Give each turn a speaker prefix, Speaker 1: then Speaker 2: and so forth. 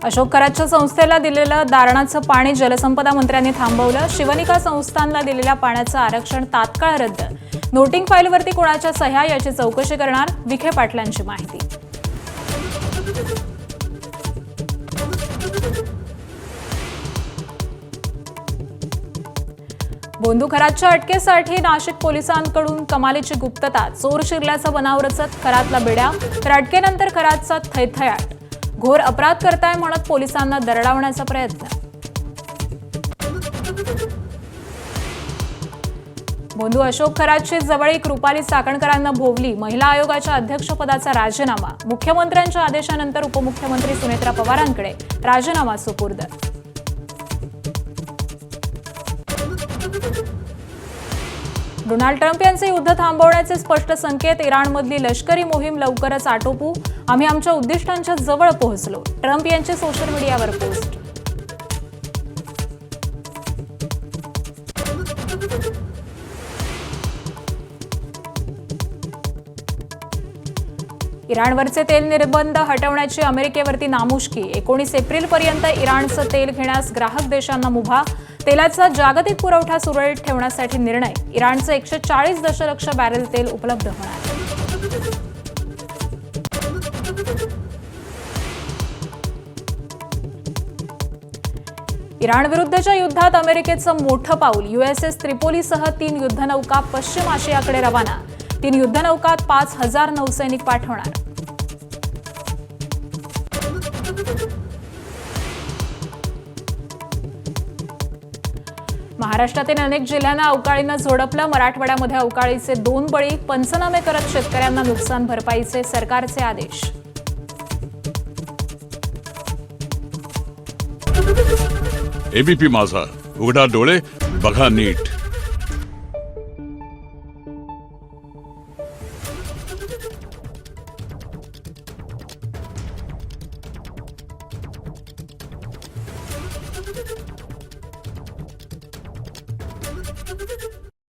Speaker 1: अशोक कराडच्या संस्थेला दिलेलं दारणाचं पाणी जलसंपदा मंत्र्यांनी थांबवलं। शिवनिका संस्थांना दिलेल्या पाण्याचं आरक्षण तात्काळ रद्द। नोटिंग फाईलवरती कोणाच्या सह्या याची चौकशी करणार, विखे पाटलांची माहिती। बोंधू खरातच्या अटकेसाठी नाशिक पोलिसांकडून कमालीची गुप्तता। चोर शिरल्याचा बनाव रचत खरातला बेड्या, तर अटकेनंतर खरातचा थैथयाट। घोर अपराध करताय म्हणत पोलिसांना दरडावण्याचा प्रयत्न। बोंधू अशोक खरातची जवळीक रुपाली चाकणकरांना भोवली। महिला आयोगाच्या अध्यक्षपदाचा राजीनामा। मुख्यमंत्र्यांच्या आदेशानंतर उपमुख्यमंत्री सुनेत्रा पवारांकडे राजीनामा सुपूर्द। डोनाल्ड ट्रम्प यांचे युद्ध थांबवण्याचे स्पष्ट संकेत। इराणमधली लष्करी मोहीम लवकरच आटोपू, आम्ही आमच्या उद्दिष्टांच्या जवळ पोहोचलो। ट्रम्प यांची सोशल मीडियावर पोस्ट। इराणवरचे तेल निर्बंध हटवण्याची अमेरिकेवरती नामुष्की। 19 एप्रिलपर्यंत इराणचं तेल घेण्यास ग्राहक देशांना मुभा। तेलाचा जागतिक पुरवठा सुरळीत ठेवण्यासाठी निर्णय। इराणचं 140 दशलक्ष बॅरेल तेल उपलब्ध होणार। इराणविरुद्धच्या युद्धात अमेरिकेचं मोठं पाऊल। USS त्रिपोलीसह 3 युद्धनौका पश्चिम आशियाकडे रवाना। 3 युद्धनौकात 5000 नौसैनिक पाठवणार। महाराष्ट्रातील अनेक जिल्ह्यांना अवकाळीनं झोडपलं। मराठवाड्यामध्ये अवकाळीचे 2 बळी। पंचनामे करत शेतकऱ्यांना नुकसान भरपाईचे सरकारचे आदेश।
Speaker 2: एबीपी माझा, उघडा डोळे बघा नीट।
Speaker 3: Thank you.